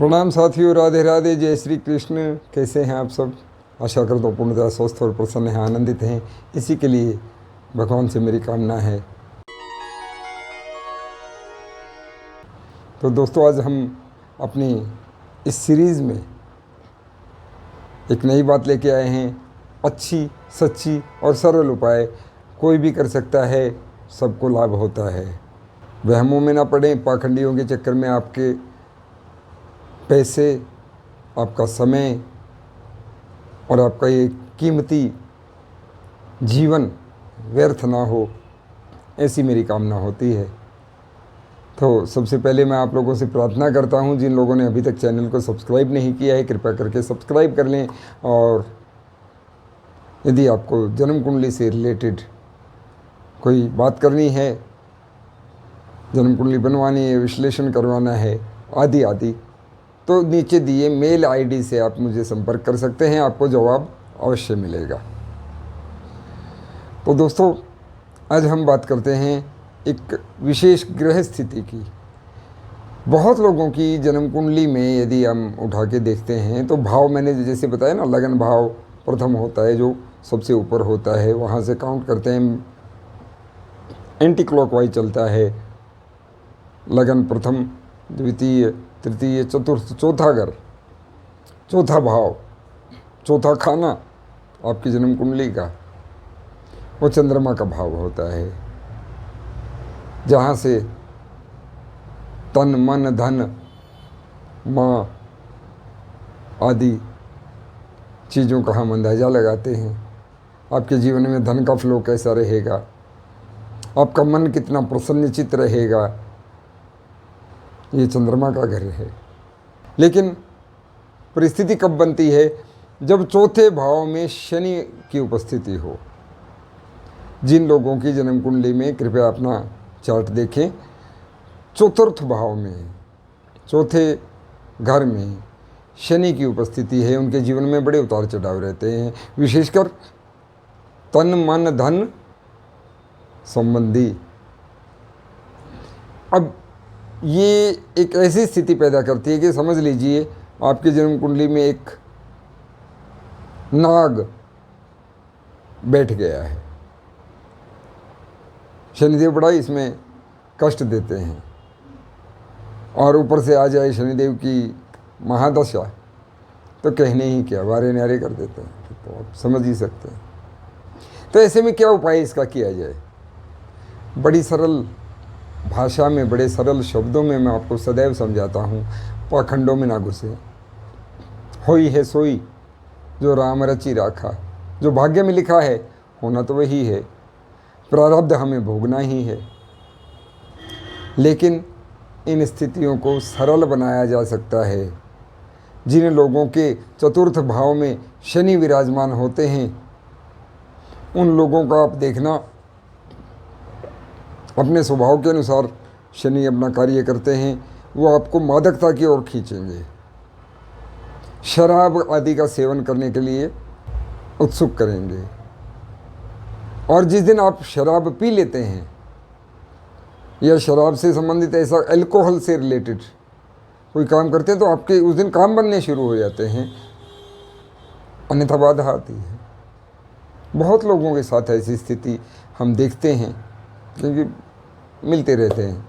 प्रणाम साथियों, राधे राधे, जय श्री कृष्ण। कैसे हैं आप सब? आशा करता हूँ पूर्णतः स्वस्थ और प्रसन्न हैं, आनंदित हैं। इसी के लिए भगवान से मेरी कामना है। तो दोस्तों, आज हम अपनी इस सीरीज़ में एक नई बात लेके आए हैं। अच्छी, सच्ची और सरल उपाय कोई भी कर सकता है, सबको लाभ होता है। वहमों में ना पड़ें, पाखंडियों के चक्कर में आपके पैसे, आपका समय और आपका ये कीमती जीवन व्यर्थ ना हो, ऐसी मेरी कामना होती है। तो सबसे पहले मैं आप लोगों से प्रार्थना करता हूँ, जिन लोगों ने अभी तक चैनल को सब्सक्राइब नहीं किया है, कृपया करके सब्सक्राइब कर लें। और यदि आपको जन्म कुंडली से रिलेटेड कोई बात करनी है, जन्म कुंडली बनवानी है, विश्लेषण करवाना है, आदि आदि, तो नीचे दिए मेल आईडी से आप मुझे संपर्क कर सकते हैं। आपको जवाब अवश्य मिलेगा। तो दोस्तों, आज हम बात करते हैं एक विशेष ग्रह स्थिति की। बहुत लोगों की जन्म कुंडली में यदि हम उठा के देखते हैं तो भाव, मैंने जैसे बताया ना, लगन भाव प्रथम होता है, जो सबसे ऊपर होता है, वहाँ से काउंट करते हैं। एंटी क्लॉकवाइज चलता है। लगन प्रथम, द्वितीय, तृतीय, चतुर्थ, चौथा घर, चौथा भाव, चौथा खाना आपकी जन्म कुंडली का, वो चंद्रमा का भाव होता है, जहाँ से तन, मन, धन, माँ आदि चीज़ों का हम अंदाज़ा लगाते हैं। आपके जीवन में धन का फ्लो कैसा रहेगा, आपका मन कितना प्रसन्नचित्त रहेगा, ये चंद्रमा का घर है। लेकिन परिस्थिति कब बनती है? जब चौथे भाव में शनि की उपस्थिति हो। जिन लोगों की जन्म कुंडली में, कृपया अपना चार्ट देखें, चतुर्थ भाव में, चौथे घर में शनि की उपस्थिति है, उनके जीवन में बड़े उतार चढ़ाव रहते हैं, विशेषकर तन, मन, धन संबंधी। अब ये एक ऐसी स्थिति पैदा करती है कि समझ लीजिए आपकी जन्म कुंडली में एक नाग बैठ गया है। शनिदेव बड़ा इसमें कष्ट देते हैं, और ऊपर से आ जाए शनिदेव की महादशा, तो कहने ही क्या, वारे न्यारे कर देते हैं। तो आप समझ ही सकते हैं। तो ऐसे में क्या उपाय इसका किया जाए? बड़ी सरल भाषा में, बड़े सरल शब्दों में मैं आपको सदैव समझाता हूँ। पाखंडों में ना घुसे। होई है सोई जो राम रचि राखा। जो भाग्य में लिखा है होना तो वही है, प्रारब्ध हमें भोगना ही है। लेकिन इन स्थितियों को सरल बनाया जा सकता है। जिन लोगों के चतुर्थ भाव में शनि विराजमान होते हैं, उन लोगों का आप देखना, अपने स्वभाव के अनुसार शनि अपना कार्य करते हैं। वो आपको मादकता की ओर खींचेंगे, शराब आदि का सेवन करने के लिए उत्सुक करेंगे। और जिस दिन आप शराब पी लेते हैं, या शराब से संबंधित ऐसा अल्कोहल से रिलेटेड कोई काम करते हैं, तो आपके उस दिन काम बनने शुरू हो जाते हैं, अन्यथा बाधा आती है। बहुत लोगों के साथ ऐसी स्थिति हम देखते हैं, क्योंकि मिलते रहते हैं।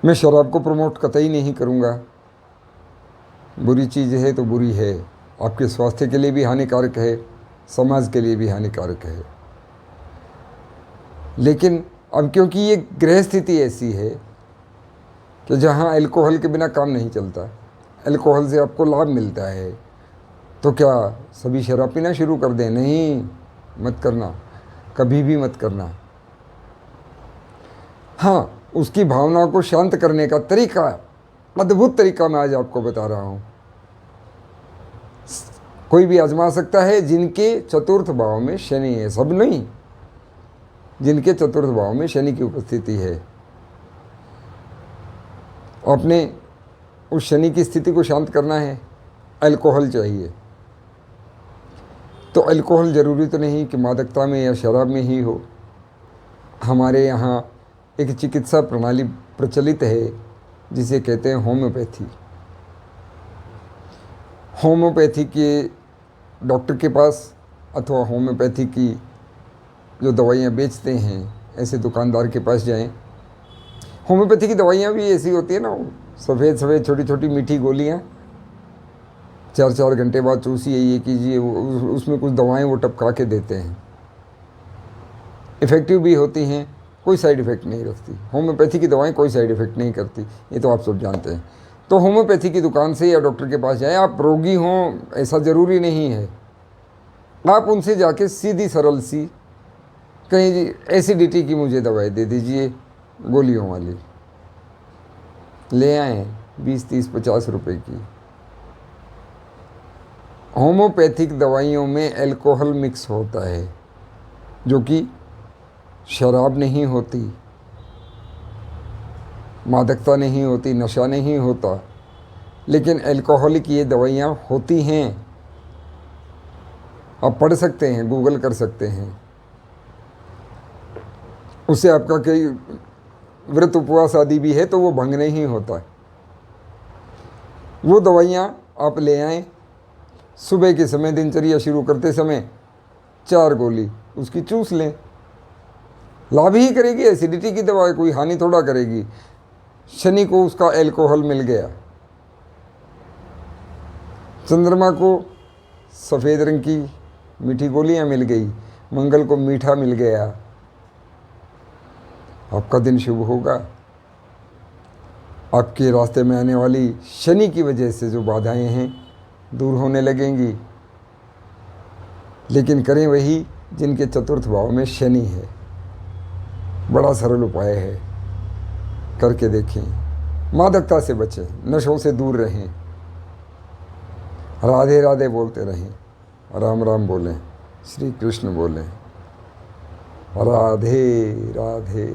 मैं शराब को प्रमोट कतई नहीं करूँगा। बुरी चीज़ है तो बुरी है, आपके स्वास्थ्य के लिए भी हानिकारक है, समाज के लिए भी हानिकारक है। लेकिन अब क्योंकि ये ग्रह स्थिति ऐसी है कि जहाँ अल्कोहल के बिना काम नहीं चलता, अल्कोहल से आपको लाभ मिलता है, तो क्या सभी शराब पीना शुरू कर दें? नहीं, मत करना, कभी भी मत करना। हाँ, उसकी भावना को शांत करने का तरीका, अद्भुत तरीका मैं आज आपको बता रहा हूँ। कोई भी आजमा सकता है जिनके चतुर्थ भाव में शनि है, सब नहीं, जिनके चतुर्थ भाव में शनि की उपस्थिति है। अपने उस शनि की स्थिति को शांत करना है, अल्कोहल चाहिए। तो अल्कोहल ज़रूरी तो नहीं कि मादकता में या शराब में ही हो। हमारे यहाँ एक चिकित्सा प्रणाली प्रचलित है जिसे कहते हैं होम्योपैथी। होम्योपैथी के डॉक्टर के पास अथवा होम्योपैथी की जो दवाइयाँ बेचते हैं ऐसे दुकानदार के पास जाएं। होम्योपैथी की दवाइयाँ भी ऐसी होती है ना, सफ़ेद सफ़ेद छोटी छोटी मीठी गोलियाँ, 4-4 घंटे बाद चूसिए, ये कीजिए, उसमें कुछ दवाएं वो टपका के देते हैं। इफ़ेक्टिव भी होती हैं, कोई साइड इफ़ेक्ट नहीं रखती। होम्योपैथी की दवाएं कोई साइड इफ़ेक्ट नहीं करती, ये तो आप सब जानते हैं। तो होम्योपैथी की दुकान से या डॉक्टर के पास जाएं। आप रोगी हों ऐसा ज़रूरी नहीं है, आप उनसे जाके सीधी सरल सी कहीं जी एसिडिटी की मुझे दवाई दे दीजिए गोलियों वाली, ले आएँ 20-30-50 रुपए की। होम्योपैथिक दवाइयों में अल्कोहल मिक्स होता है, जो कि शराब नहीं होती, मादकता नहीं होती, नशा नहीं होता, लेकिन अल्कोहलिक ये दवाइयाँ होती हैं। आप पढ़ सकते हैं, गूगल कर सकते हैं। उससे आपका कई व्रत उपवास आदि भी है तो वो भंग नहीं होता। वो दवाइयाँ आप ले आएँ, सुबह के समय दिनचर्या शुरू करते समय 4 गोली उसकी चूस लें। लाभ ही करेगी, एसिडिटी की दवा है, कोई हानि थोड़ा करेगी। शनि को उसका अल्कोहल मिल गया, चंद्रमा को सफ़ेद रंग की मीठी गोलियां मिल गई, मंगल को मीठा मिल गया, आपका दिन शुभ होगा। आपके रास्ते में आने वाली शनि की वजह से जो बाधाएं हैं दूर होने लगेंगी। लेकिन करें वही जिनके चतुर्थ भाव में शनि है। बड़ा सरल उपाय है, करके देखें। मादकता से बचें, नशों से दूर रहें, राधे राधे बोलते रहें, राम राम बोलें, श्री कृष्ण बोलें, राधे राधे।